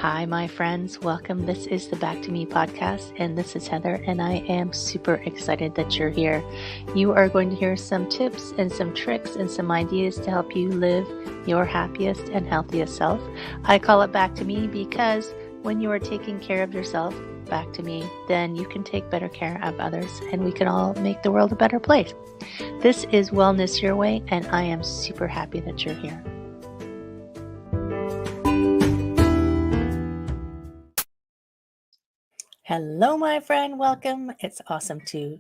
Hi, my friends. Welcome. This is the Back to Me podcast, and this is Heather, and I am super excited that you're here. You are going to hear some tips and some tricks and some ideas to help you live your happiest and healthiest self. I call it Back to Me because when you are taking care of yourself, back to me, then you can take better care of others, and we can all make the world a better place. This is Wellness Your Way, and I am super happy that you're here. Hello, my friend. Welcome. It's awesome to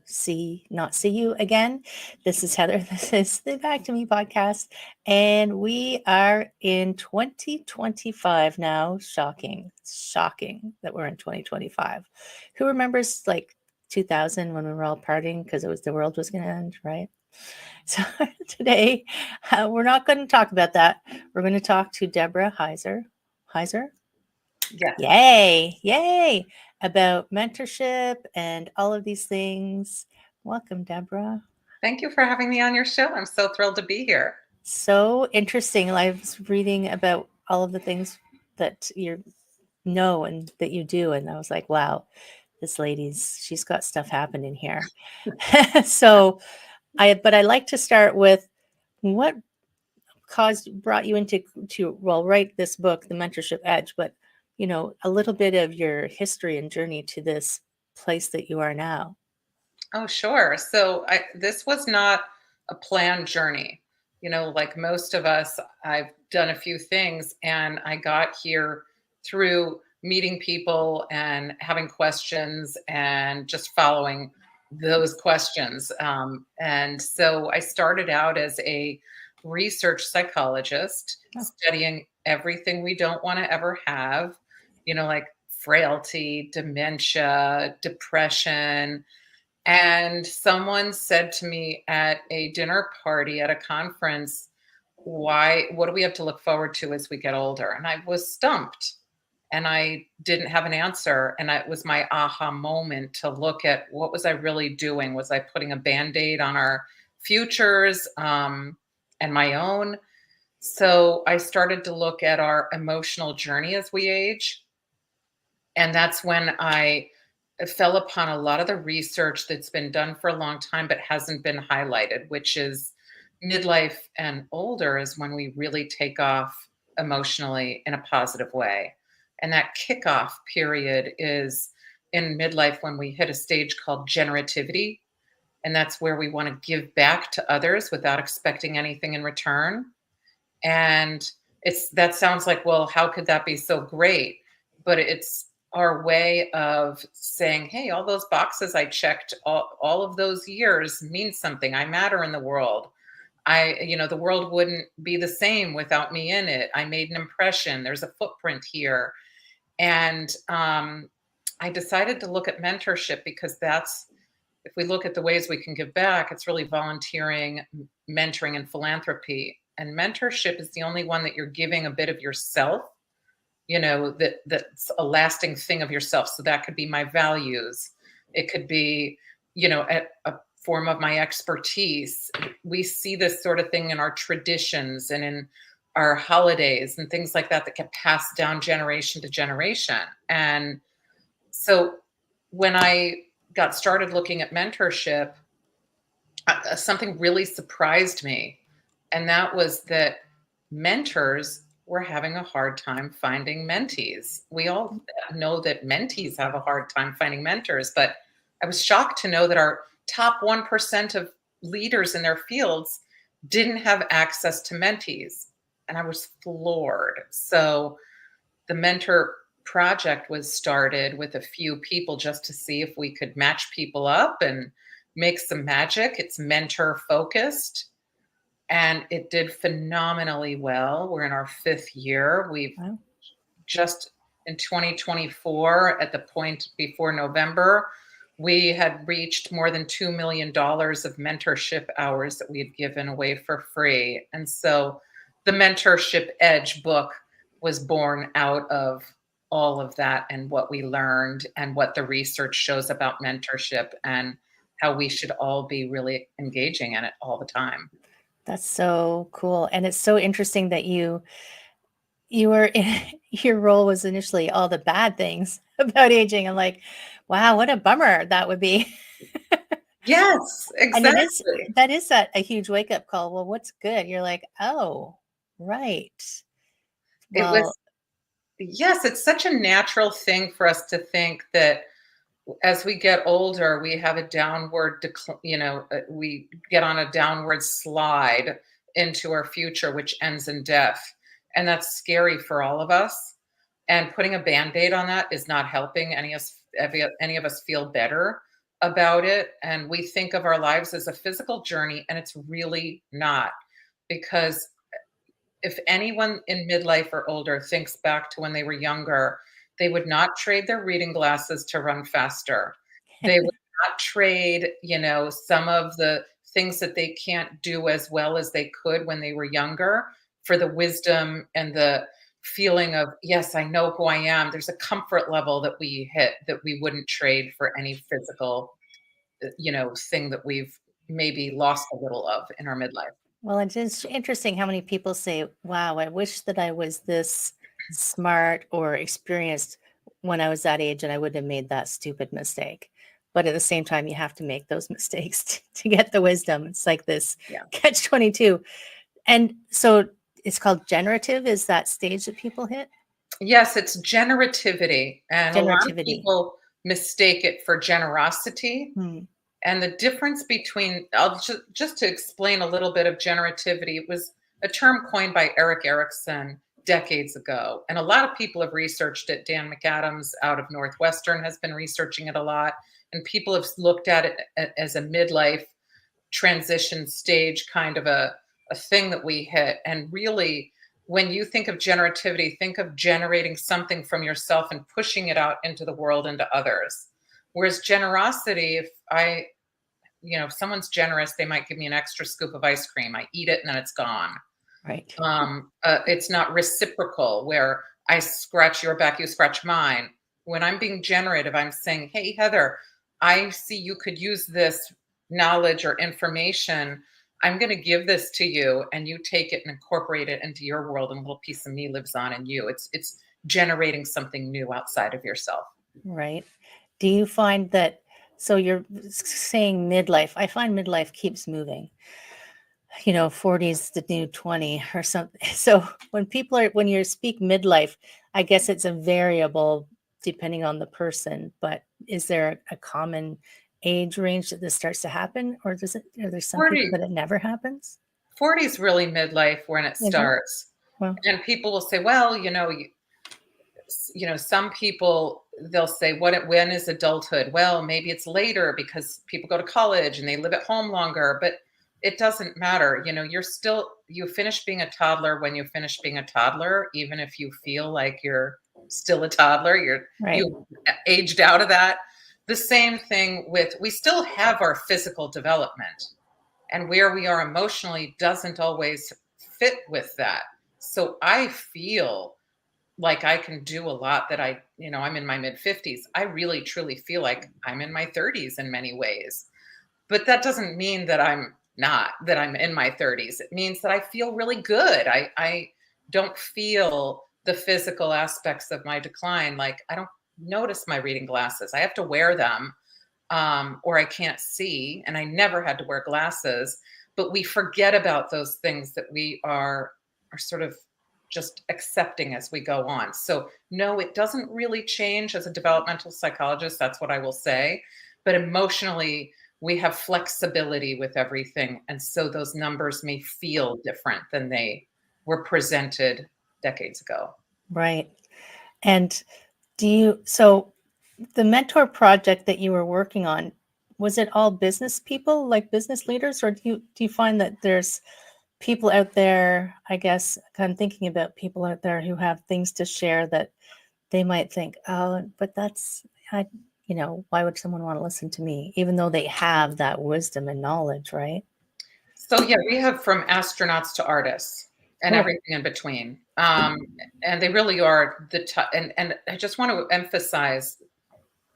not see you again. This is Heather. This is the Back to Me podcast, and we are in 2025 now. Shocking that we're in 2025. Who remembers like 2000 when we were all partying because the world was going to end, right? So today, we're not going to talk about that. We're going to talk to Deborah Heiser. Heiser? Yeah. Yay. About mentorship and all of these things. Welcome, Deborah. Thank you for having me on your show. I'm so thrilled to be here. So interesting. I was reading about all of the things that you know and that you do. And I was like, wow, she's got stuff happening here. But I like to start with what brought you into write this book, The Mentorship Edge, but a little bit of your history and journey to this place that you are now. Oh, sure. So this was not a planned journey. Like most of us, I've done a few things and I got here through meeting people and having questions and just following those questions. And so I started out as a research psychologist, studying everything we don't want to ever have, like frailty, dementia, depression. And someone said to me at a dinner party at a conference, what do we have to look forward to as we get older? And I was stumped and I didn't have an answer. And it was my aha moment to look at what was I really doing? Was I putting a Band-Aid on our futures and my own? So I started to look at our emotional journey as we age. And that's when I fell upon a lot of the research that's been done for a long time but hasn't been highlighted, which is midlife and older is when we really take off emotionally in a positive way. And that kickoff period is in midlife when we hit a stage called generativity. And that's where we want to give back to others without expecting anything in return. And that sounds like, well, how could that be so great? But it's our way of saying, hey, all those boxes I checked all of those years mean something. I matter in the world. The world wouldn't be the same without me in it. I made an impression. There's a footprint here. And I decided to look at mentorship because if we look at the ways we can give back, it's really volunteering, mentoring, and philanthropy. And mentorship is the only one that you're giving a bit of yourself, that's a lasting thing of yourself. So that could be my values. It could be, a form of my expertise. We see this sort of thing in our traditions and in our holidays and things like that get passed down generation to generation. And so when I got started looking at mentorship, something really surprised me. And that was that mentors were having a hard time finding mentees. We all know that mentees have a hard time finding mentors, but I was shocked to know that our top 1% of leaders in their fields didn't have access to mentees. And I was floored. So the mentor project was started with a few people just to see if we could match people up and make some magic. It's mentor focused. And it did phenomenally well. We're in our 5th year. We've just in 2024, at the point before November, we had reached more than $2 million of mentorship hours that we had given away for free. And so the Mentorship Edge book was born out of all of that and what we learned and what the research shows about mentorship and how we should all be really engaging in it all the time. That's so cool. And it's so interesting that you you were your role was initially all the bad things about aging. I'm like, wow, what a bummer that would be. Yes, And it is exactly. that is that a huge wake up call. Well, what's good? You're like, oh, right. It Well, was yes, it's such a natural thing for us to think that as we get older, we have a downward we get on a downward slide into our future, which ends in death. And that's scary for all of us. And putting a band-aid on that is not helping any of us feel better about it. And we think of our lives as a physical journey, and it's really not. Because if anyone in midlife or older thinks back to when they were younger, they would not trade their reading glasses to run faster. They would not trade, some of the things that they can't do as well as they could when they were younger for the wisdom and the feeling of, yes, I know who I am. There's a comfort level that we hit that we wouldn't trade for any physical, thing that we've maybe lost a little of in our midlife. well, it's just interesting how many people say, wow, I wish that I was this smart or experienced when I was that age and I wouldn't have made that stupid mistake. But at the same time, you have to make those mistakes to get the wisdom. It's like this Yeah. catch 22. And so it's called generative, is that stage that people hit? Yes, it's generativity, and a lot of Generativity. people mistake it for generosity. Hmm. And the difference between, I'll just to explain a little bit of generativity, it was a term coined by Eric Erickson decades ago. And a lot of people have researched it. Dan McAdams out of Northwestern has been researching it a lot. And people have looked at it as a midlife transition stage kind of a thing that we hit. And really, when you think of generativity, think of generating something from yourself and pushing it out into the world into others. Whereas generosity, if someone's generous, they might give me an extra scoop of ice cream. I eat it and then it's gone. Right. It's not reciprocal where I scratch your back, you scratch mine. When I'm being generative, I'm saying, hey, Heather, I see you could use this knowledge or information. I'm going to give this to you and you take it and incorporate it into your world, and a little piece of me lives on in you. It's generating something new outside of yourself. Right. Do you find that, so you're saying midlife? I find midlife keeps moving. 40 is the new 20 or something. So when you speak midlife, I guess it's a variable depending on the person, but is there a common age range that this starts to happen, or are there some people 40, that it never happens? 40 is really midlife when it Is it? starts. Well, And people will say, well, some people, they'll say, when is adulthood? Well, maybe it's later because people go to college and they live at home longer, but it doesn't matter. You finish being a toddler when you finish being a toddler, even if you feel like you're still a toddler, right. you aged out of that. The same thing we still have our physical development, and where we are emotionally doesn't always fit with that. So I feel like I can do a lot that I'm in my mid 50s. I really truly feel like I'm in my 30s in many ways. But that doesn't mean that I'm not, that I'm in my 30s. It means that I feel really good. I don't feel the physical aspects of my decline. Like I don't notice my reading glasses. I have to wear them, or I can't see. And I never had to wear glasses. But we forget about those things that we are sort of just accepting as we go on. So no, it doesn't really change as a developmental psychologist. That's what I will say. But emotionally, we have flexibility with everything. And so those numbers may feel different than they were presented decades ago. Right. And so the mentor project that you were working on, was it all business people, like business leaders, or do you find that there's people out there, I guess I'm thinking about people out there who have things to share that they might think, oh, but I, why would someone want to listen to me, even though they have that wisdom and knowledge, right? So yeah, we have from astronauts to artists and Cool. everything in between. And they really are and I just want to emphasize,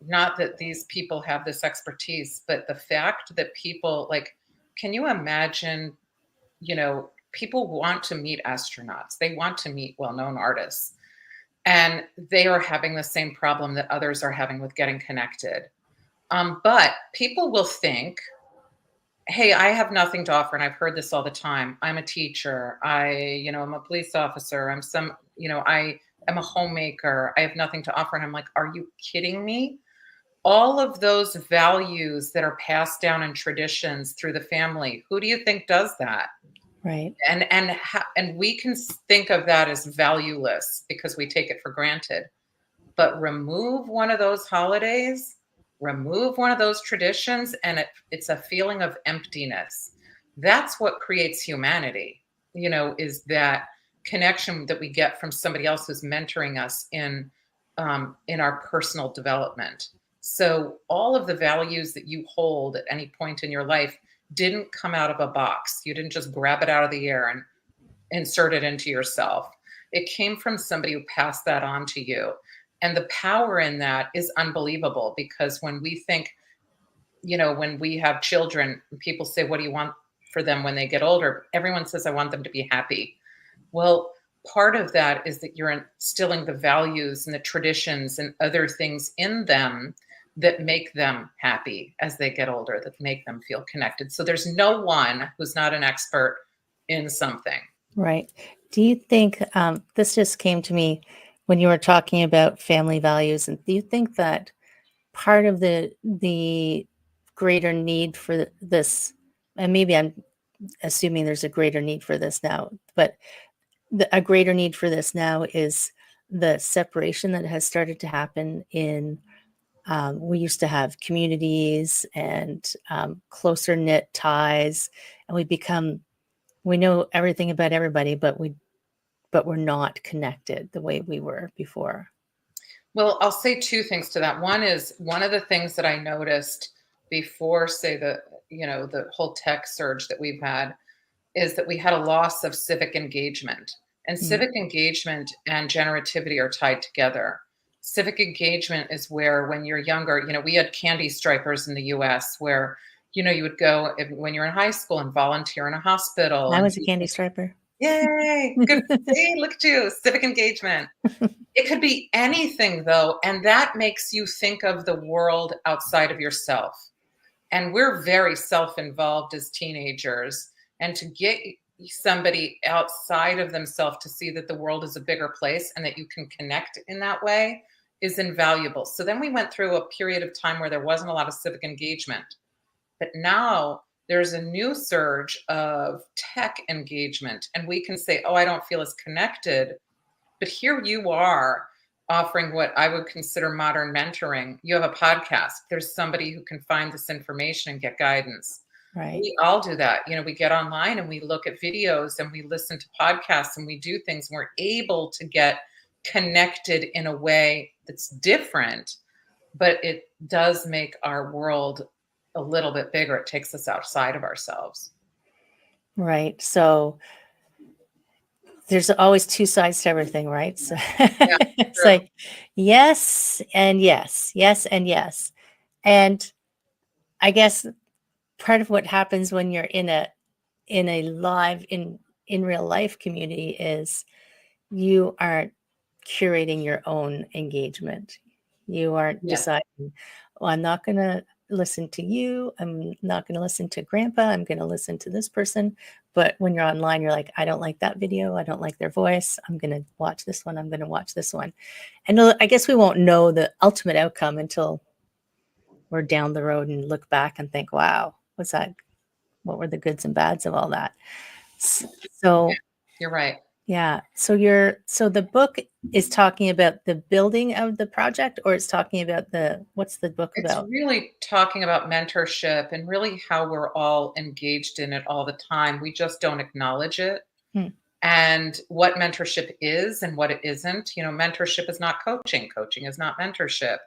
not that these people have this expertise, but the fact that people like, can you imagine, people want to meet astronauts. They want to meet well-known artists. And they are having the same problem that others are having with getting connected. But people will think, hey, I have nothing to offer. And I've heard this all the time. I'm a teacher. I'm a police officer. I am a homemaker. I have nothing to offer. And I'm like, are you kidding me? All of those values that are passed down in traditions through the family, who do you think does that? Right. And we can think of that as valueless because we take it for granted. But remove one of those holidays, remove one of those traditions, and it's a feeling of emptiness. That's what creates humanity, is that connection that we get from somebody else who's mentoring us in our personal development. So all of the values that you hold at any point in your life didn't come out of a box. You didn't just grab it out of the air and insert it into yourself. It came from somebody who passed that on to you. And the power in that is unbelievable, because when we think, when we have children, people say, what do you want for them when they get older? Everyone says, I want them to be happy. Well, part of that is that you're instilling the values and the traditions and other things in them that make them happy as they get older, that make them feel connected. So there's no one who's not an expert in something. Right. Do you think this just came to me when you were talking about family values? And do you think that part of the greater need for this, and maybe I'm assuming there's a greater need for this now, but a greater need for this now is the separation that has started to happen in we used to have communities and closer knit ties, and we know everything about everybody, but we're not connected the way we were before. Well, I'll say two things to that. One is, one of the things that I noticed before, say, the whole tech surge that we've had, is that we had a loss of civic engagement. And Mm. civic engagement and generativity are tied together. Civic engagement is where, when you're younger, we had candy stripers in the US where, you would go when you're in high school and volunteer in a hospital. I And was a candy striper. yay, good. See, look at you, civic engagement. It could be anything, though, and that makes you think of the world outside of yourself. And we're very self-involved as teenagers. And to get somebody outside of themselves to see that the world is a bigger place and that you can connect in that way is invaluable. So then we went through a period of time where there wasn't a lot of civic engagement. But now there's a new surge of tech engagement. And we can say, oh, I don't feel as connected. But here you are offering what I would consider modern mentoring. You have a podcast. There's somebody who can find this information and get guidance. Right. We all do that. We get online and we look at videos and we listen to podcasts and we do things, and we're able to get connected in a way that's different, but it does make our world a little bit bigger. It takes us outside of ourselves. Right. So there's always two sides to everything, right? So it's True. like yes and yes, yes and yes. And I guess part of what happens when you're in a live in real life community is you aren't curating your own engagement. You aren't Yeah. deciding, well, I'm not going to listen to you. I'm not going to listen to grandpa. I'm going to listen to this person. But when you're online, you're like, I don't like that video. I don't like their voice. I'm going to watch this one. I'm going to watch this one. And I guess we won't know the ultimate outcome until we're down the road and look back and think, wow, what's that? What were the goods and bads of all that? So You're right. yeah. So the book is talking about the building of the project, or it's talking about what's the book It's about? really talking about mentorship and really how we're all engaged in it all the time. We just don't acknowledge it. Hmm. And what mentorship is and what it isn't. Mentorship is not coaching. Coaching is not mentorship.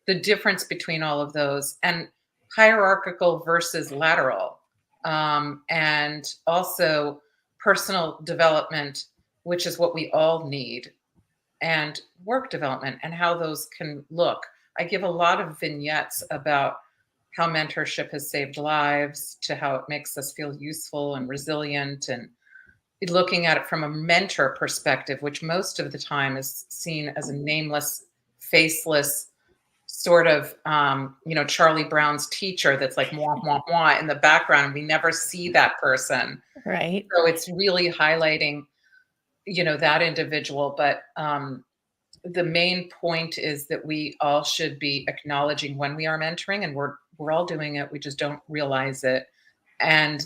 The difference between all of those, and hierarchical versus lateral, and also personal development, which is what we all need, and work development and how those can look. I give a lot of vignettes about how mentorship has saved lives, to how it makes us feel useful and resilient, and looking at it from a mentor perspective, which most of the time is seen as a nameless, faceless sort of, Charlie Brown's teacher that's like mwah, mwah, mwah in the background. We never see that person. Right. So it's really highlighting, that individual. But the main point is that we all should be acknowledging when we are mentoring, and we're all doing it. We just don't realize it. And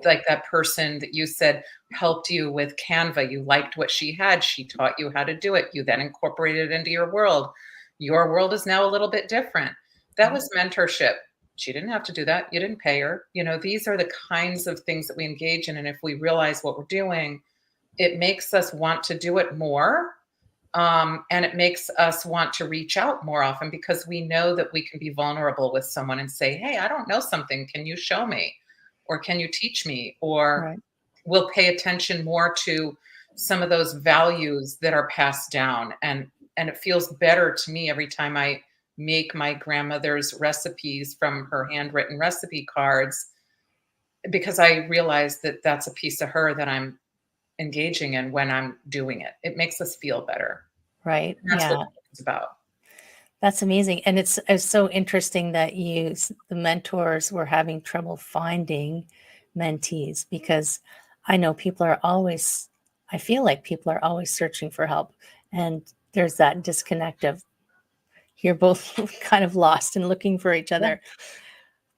like that person that you said helped you with Canva, you liked what she had, she taught you how to do it, you then incorporated it into your world. Your world is now a little bit different. That was mentorship. She didn't have to do that. You didn't pay her. These are the kinds of things that we engage in. And if we realize what we're doing, it makes us want to do it more. And it makes us want to reach out more often because we know that we can be vulnerable with someone and say, hey, I don't know something. Can you show me? Or can you teach me? Or Right. we'll pay attention more to some of those values that are passed down. And it feels better to me every time I make my grandmother's recipes from her handwritten recipe cards, because I realize that that's a piece of her that I'm engaging in when I'm doing it. It makes us feel better. Right. And that's what Yeah. it's about. That's amazing. And it's so interesting that the mentors were having trouble finding mentees, because I know I feel like people are always searching for help. And there's that disconnect of you're both kind of lost and looking for each Yeah. other.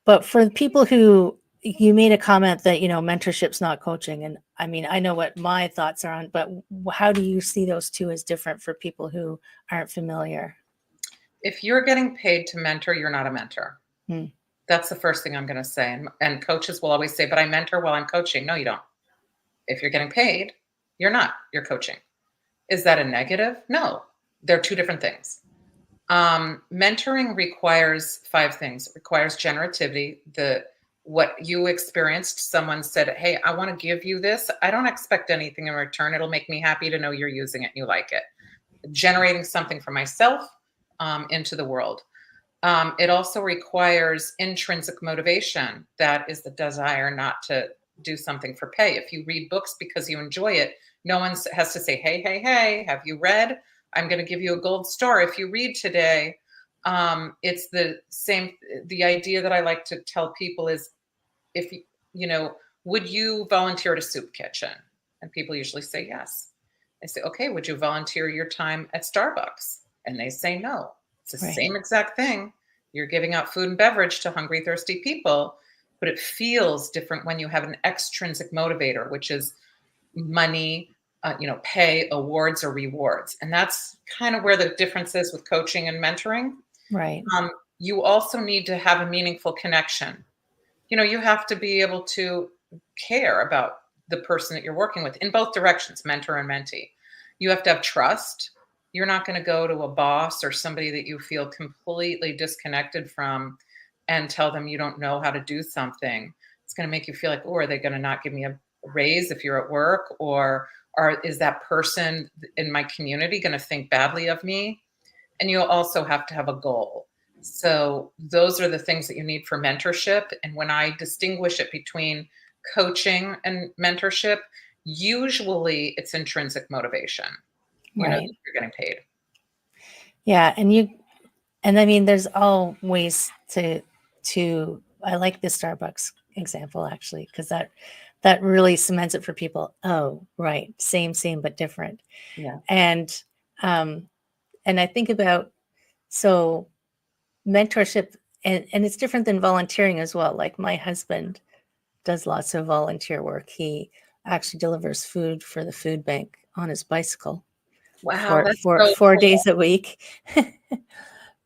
But for the people who, you made a comment that, mentorship's not coaching. And I mean, I know what my thoughts are on, but how do you see those two as different for people who aren't familiar? If you're getting paid to mentor, you're not a mentor. Hmm. That's the first thing I'm going to say. And coaches will always say, but I mentor while I'm coaching. No, you don't. If you're getting paid, you're not. You're coaching. Is that a negative? No, they're two different things. Mentoring requires 5 things. It requires generativity. What you experienced, someone said, hey, I want to give you this. I don't expect anything in return. It'll make me happy to know you're using it and you like it. Generating something for myself into the world. It also requires intrinsic motivation. That is the desire not to do something for pay. If you read books because you enjoy it, no one has to say, hey, hey, hey, have you read? I'm going to give you a gold star if you read today. It's the same. The idea that I like to tell people is, if would you volunteer at a soup kitchen? And people usually say yes. I say, okay, would you volunteer your time at Starbucks? And they say no. It's the Right. same exact thing. You're giving out food and beverage to hungry, thirsty people, but it feels different when you have an extrinsic motivator, which is money, pay, awards, or rewards. And that's kind of where the difference is with coaching and mentoring. Right. You also need to have a meaningful connection. You have to be able to care about the person that you're working with in both directions, mentor and mentee. You have to have trust. You're not going to go to a boss or somebody that you feel completely disconnected from and tell them you don't know how to do something. It's going to make you feel like, oh, are they going to not give me a raise if you're at work? Or is that person in my community going to think badly of me? And you'll also have to have a goal. So those are the things that you need for mentorship. And when I distinguish it between coaching and mentorship, usually it's intrinsic motivation, that Right. you're getting paid. Yeah. And I mean, there's all ways I like the Starbucks example, actually, because that really cements it for people. Oh, right. Same, but different. Yeah. And, um, and I think about, so mentorship, and it's different than volunteering as well. Like my husband does lots of volunteer work. He actually delivers food for the food bank on his bicycle Wow, for that's for so 4 days cool. a week,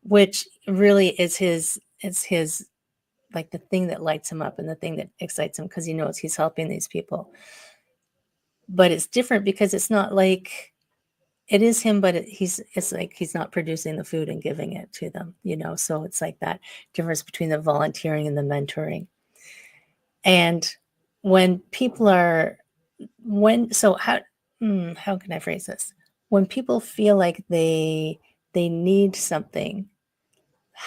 which really is his like the thing that lights him up and the thing that excites him, because he knows he's helping these people. But it's different because it's not like it is him, but it's like he's not producing the food and giving it to them, so it's like that difference between the volunteering and the mentoring. And when people are when so how can I phrase this? When people feel like they need something,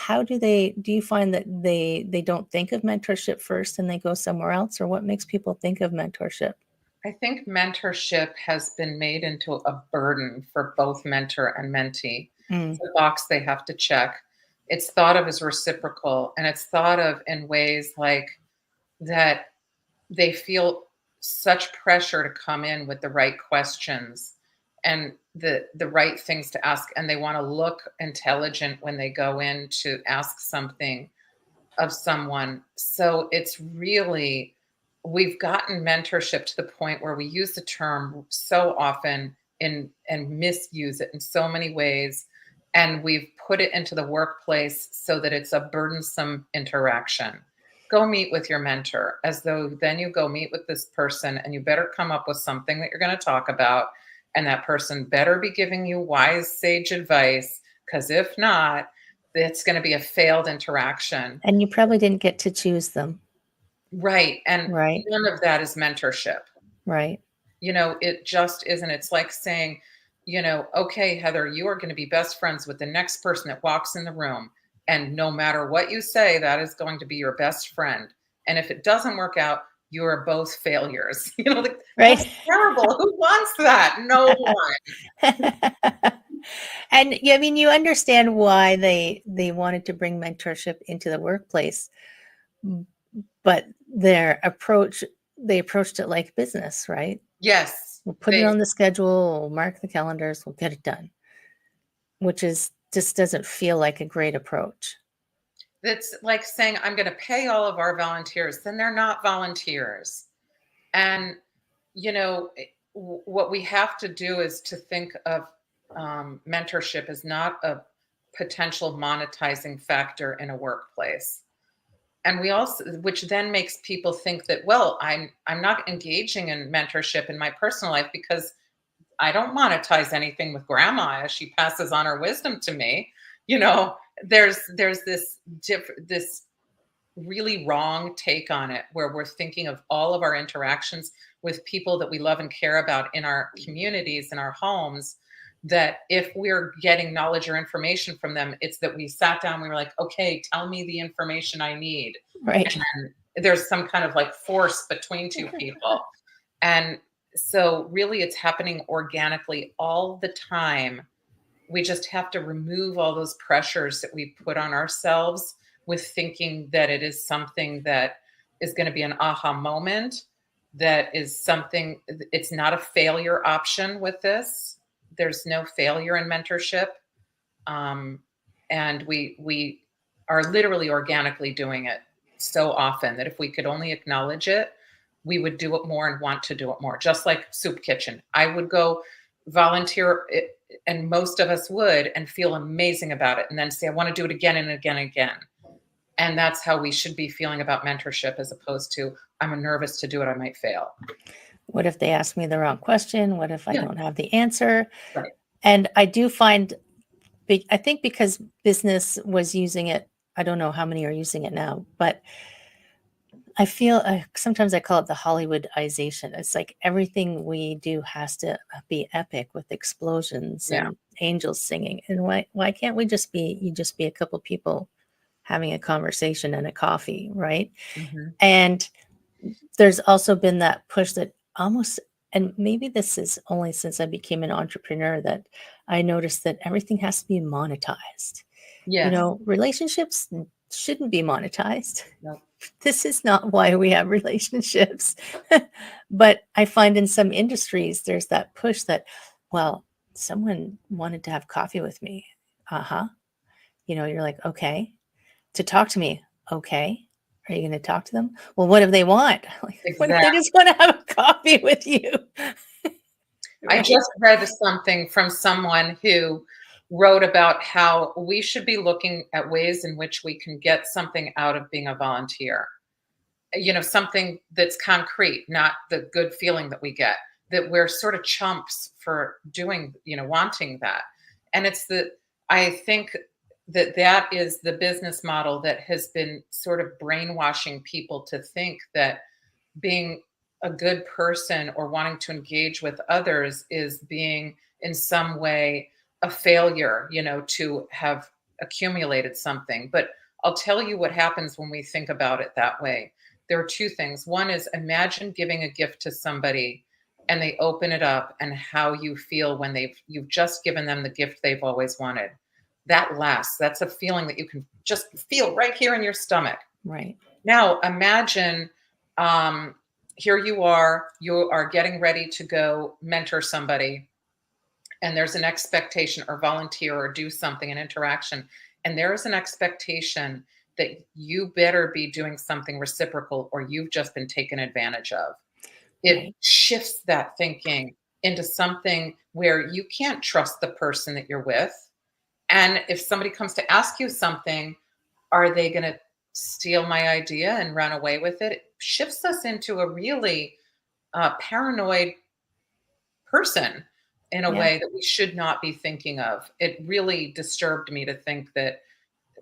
do you find that they don't think of mentorship first and they go somewhere else, or what makes people think of mentorship? I think mentorship has been made into a burden for both mentor and mentee. It's Mm. a box they have to check. It's thought of as reciprocal, and it's thought of in ways like that they feel such pressure to come in with the right questions and the right things to ask, and they want to look intelligent when they go in to ask something of someone. So it's really, we've gotten mentorship to the point where we use the term so often in and misuse it in so many ways. And we've put it into the workplace so that it's a burdensome interaction. Go meet with your mentor, as though then you go meet with this person and you better come up with something that you're going to talk about. And that person better be giving you wise, sage advice, because if not, it's going to be a failed interaction. And you probably didn't get to choose them. Right. And Right. none of that is mentorship. Right. It just isn't. It's like saying, okay, Heather, you are going to be best friends with the next person that walks in the room. And no matter what you say, that is going to be your best friend. And if it doesn't work out, you are both failures. Like, that's Right. terrible. Who wants that? No one. And yeah, I mean, you understand why they wanted to bring mentorship into the workplace, but they approached it like business, right? Yes. We'll put it They on the schedule, we'll mark the calendars, we'll get it done, which is just doesn't feel like a great approach. It's like saying, I'm going to pay all of our volunteers. Then they're not volunteers. And, what we have to do is to think of mentorship as not a potential monetizing factor in a workplace. And we also, which then makes people think that, well, I'm not engaging in mentorship in my personal life because I don't monetize anything with grandma as she passes on her wisdom to me. You know, there's this really wrong take on it where we're thinking of all of our interactions with people that we love and care about in our communities, in our homes, that if we're getting knowledge or information from them, it's that we sat down, we were like, okay, tell me the information I need. Right. And there's some kind of like force between two people. And so really it's happening organically all the time. We just have to remove all those pressures that we put on ourselves with thinking that it is something that is going to be an aha moment, that is something, it's not a failure option with this. There's no failure in mentorship. Um, and we are literally organically doing it so often that if we could only acknowledge it, we would do it more and want to do it more. Just like soup kitchen, I would go volunteer it, and most of us would, and feel amazing about it, and then say, I want to do it again and again and again. And that's how we should be feeling about mentorship, as opposed to, I'm nervous to do it, I might fail. What if they ask me the wrong question? What if I Yeah. don't have the answer? Right. And I do find, I think because business was using it, I don't know how many are using it now, but I feel sometimes I call it the Hollywoodization. It's like everything we do has to be epic with explosions Yeah. and angels singing. And why can't we just be a couple people having a conversation and a coffee, right? Hmm. And there's also been that push that almost, and maybe this is only since I became an entrepreneur that I noticed that everything has to be monetized. Yes. Relationships shouldn't be monetized. Nope. This is not why we have relationships. But I find in some industries, there's that push that, well, someone wanted to have coffee with me. Uh-huh. You're like, okay, to talk to me. Okay. Are you going to talk to them? Well, what do they want? Like, what if they Exactly. just want to have a coffee with you? I Right. just read something from someone who wrote about how we should be looking at ways in which we can get something out of being a volunteer. Something that's concrete, not the good feeling that we get, that we're sort of chumps for doing, wanting that. And I think that is the business model that has been sort of brainwashing people to think that being a good person or wanting to engage with others is being in some way a failure, to have accumulated something. But I'll tell you what happens when we think about it that way. There are two things. One is, imagine giving a gift to somebody and they open it up, and how you feel when you've just given them the gift they've always wanted. That lasts. That's a feeling that you can just feel right here in your stomach. Right. Now imagine, um, here you are getting ready to go mentor somebody, and there's an expectation, or volunteer, or do something, an interaction, and there is an expectation that you better be doing something reciprocal, or you've just been taken advantage of. It Right. shifts that thinking into something where you can't trust the person that you're with. And if somebody comes to ask you something, are they going to steal my idea and run away with it? It shifts us into a really paranoid person in a Yeah. way that we should not be thinking of. It really disturbed me to think that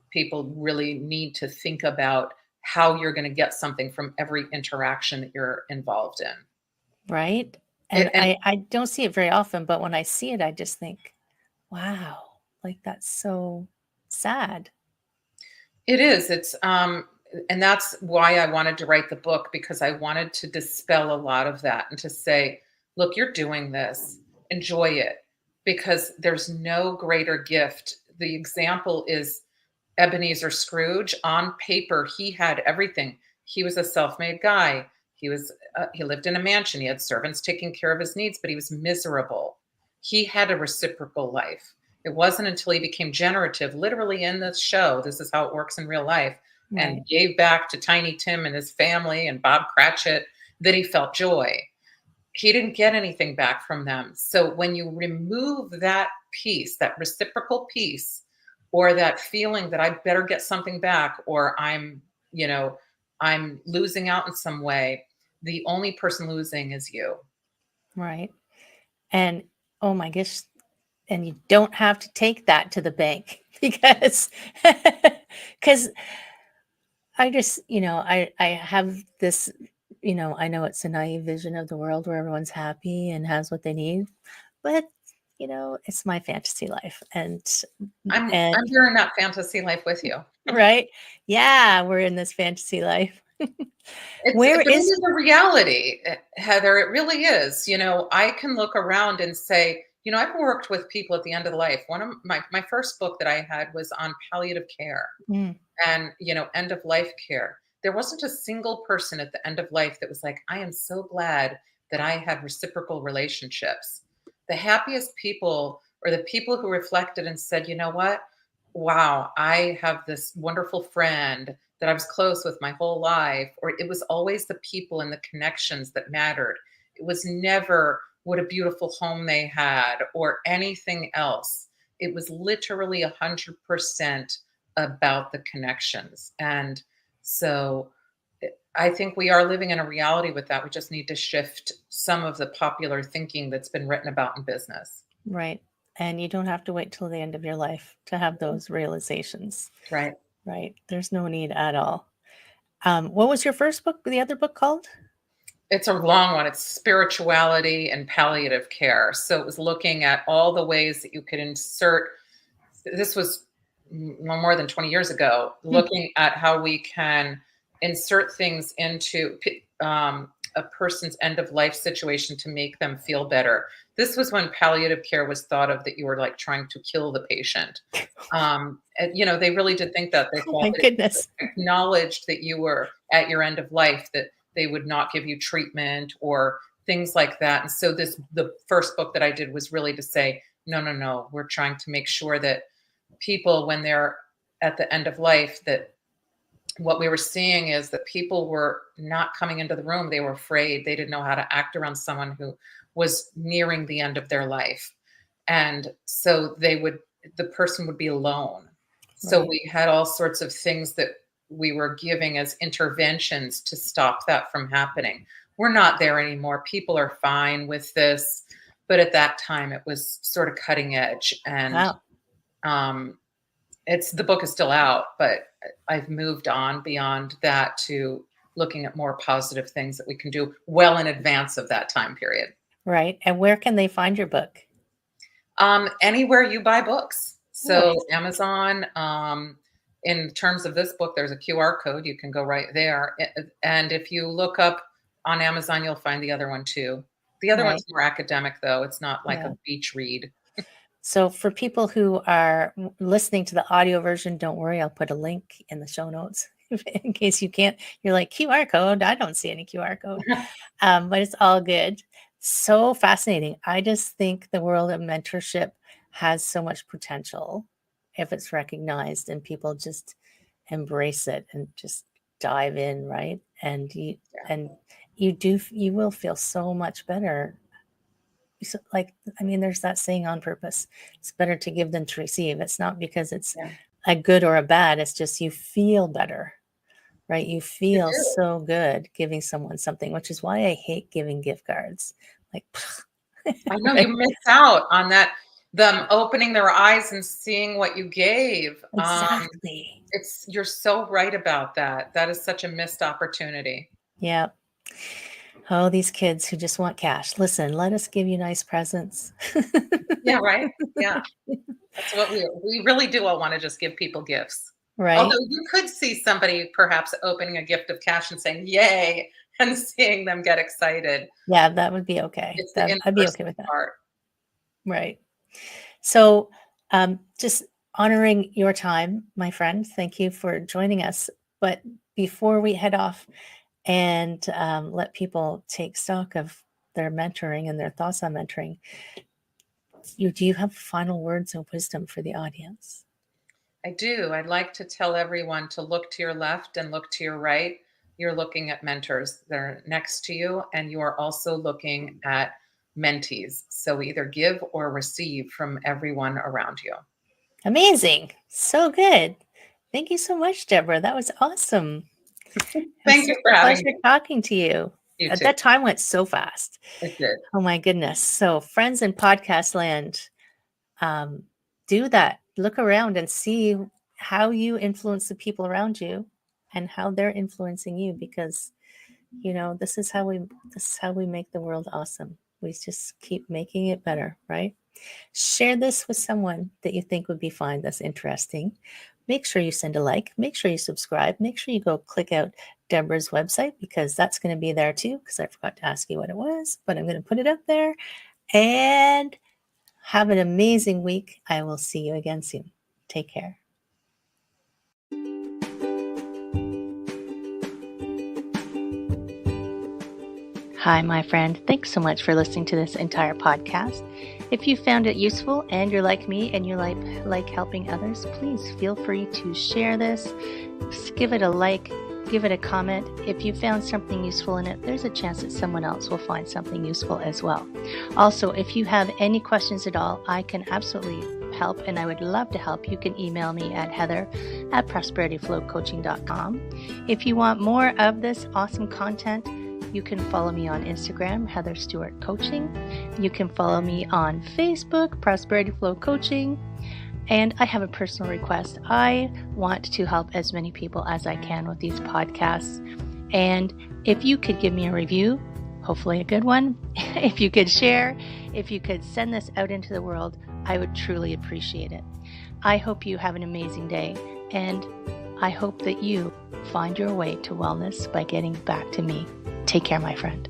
people really need to think about how you're going to get something from every interaction that you're involved in. Right. And And I don't see it very often, but when I see it, I just think, wow, like that's so sad. it is. And that's why I wanted to write the book, because I wanted to dispel a lot of that and to say, look, you're doing this, enjoy it, because there's no greater gift. The example is Ebenezer Scrooge. On paper, he had everything. He was a self-made guy. He lived in a mansion. He had servants taking care of his needs, but he was miserable. He had a reciprocal life. It wasn't until he became generative, literally in the show, this is how it works in real life, Right. and gave back to Tiny Tim and his family and Bob Cratchit, that he felt joy. He didn't get anything back from them. So when you remove that piece, that reciprocal piece, or that feeling that I better get something back, or you know, I'm losing out in some way, the only person losing is you. Right. And oh my gosh, and you don't have to take that to the bank because because I just, I have this, I know it's a naive vision of the world where everyone's happy and has what they need, but it's my fantasy life and I'm here in that fantasy life with you. right? Yeah, we're in this fantasy life. Where But it is is a reality, Heather. It really is. I can look around and say, I've worked with people at the end of life. One of my first book that I had was on palliative care Mm, and, end of life care. There wasn't a single person at the end of life that was like, I am so glad that I had reciprocal relationships. The happiest people are the people who reflected and said, you know what? Wow, I have this wonderful friend that I was close with my whole life. Or it was always the people and the connections that mattered. It was never what a beautiful home they had or anything else. It was literally 100% about the connections. And so I think we are living in a reality with that. We just need to shift some of the popular thinking that's been written about in business. right. And you don't have to wait till the end of your life to have those realizations, Right. right? There's no need at all. What was your first book, the other book called? It's a long one. It's spirituality and palliative care. So it was looking at all the ways that you could insert. This was more than 20 years ago, Hmm, looking at how we can insert things into a person's end of life situation to make them feel better. This was when palliative care was thought of that you were like trying to kill the patient. And, they really did think that. They oh thought my that goodness. acknowledged that you were at your end of life, that they would not give you treatment or things like that. And so the first book that I did was really to say, no, no, no, we're trying to make sure that people, when they're at the end of life, that what we were seeing is that people were not coming into the room. They were afraid. They didn't know how to act around someone who was nearing the end of their life. And so the person would be alone. So Right. we had all sorts of things that we were giving as interventions to stop that from happening. We're not there anymore. People are fine with this. But at that time, it was sort of cutting edge. And Wow. um, the book is still out, but I've moved on beyond that to looking at more positive things that we can do well in advance of that time period. Right. And where can they find your book? Anywhere you buy books. Oh, So Amazon, in terms of this book, there's a QR code. You can go right there. And if you look up on Amazon, you'll find the other one too. The other right? one's more academic, though. It's not like Yeah. a beach read. So for people who are listening to the audio version, don't worry, I'll put a link in the show notes in case you can't. You're like, QR code. I don't see any QR code, but it's all good. So fascinating. I just think the world of mentorship has so much potential if it's recognized and people just embrace it and just dive in, right? And Yeah. and you will feel so much better. So, like, I mean, there's that saying on purpose. It's better to give than to receive. It's not because it's Yeah. a good or a bad. It's just you feel better, right? You You feel do. so good giving someone something, which is why I hate giving gift cards. Like, I know you right? miss out on that, them opening their eyes and seeing what you gave. Exactly. You're so right about that. That is such a missed opportunity. Yeah. Oh, these kids who just want cash. Listen, let us give you nice presents. Yeah, right? Yeah. That's what we really do all wanna just give people gifts. Right? Although you could see somebody perhaps opening a gift of cash and saying, "Yay," and seeing them get excited. Yeah, that would be okay. It's the That I'd be okay in-person with that. part. Right. So, just honoring your time, my friend. Thank you for joining us. But before we head off and let people take stock of their mentoring and their thoughts on mentoring, do you have final words of wisdom for the audience? I do. I'd like to tell everyone to look to your left and look to your right. You're looking at mentors. They're next to you, and you are also looking at mentees. So either give or receive from everyone around you. Amazing. So good. Thank you so much, Deborah. That was awesome. It was Thank such you for a having pleasure me. talking to you. You too. That time went so fast. It did. Oh my goodness. So, friends in podcast land, um, do that. Look around and see how you influence the people around you and how they're influencing you because this is how we make the world awesome. We just keep making it better, right? Share this with someone that you think would be fine, that's interesting. Make sure you send a like, make sure you subscribe, make sure you go click out Deborah's website because that's going to be there too because I forgot to ask you what it was, but I'm going to put it up there. And have an amazing week. I will see you again soon. Take care. Hi, my friend. Thanks so much for listening to this entire podcast. If you found it useful and you're like me and you like helping others, please feel free to share this. Give it a like, give it a comment. If you found something useful in it, there's a chance that someone else will find something useful as well. Also, if you have any questions at all, I can absolutely help and I would love to help. You can email me at heather@prosperityflowcoaching.com. If you want more of this awesome content, you can follow me on Instagram, Heather Stewart Coaching. You can follow me on Facebook, Prosperity Flow Coaching. And I have a personal request. I want to help as many people as I can with these podcasts. And if you could give me a review, hopefully a good one, if you could share, if you could send this out into the world, I would truly appreciate it. I hope you have an amazing day. And I hope that you find your way to wellness by getting back to me. Take care, my friend.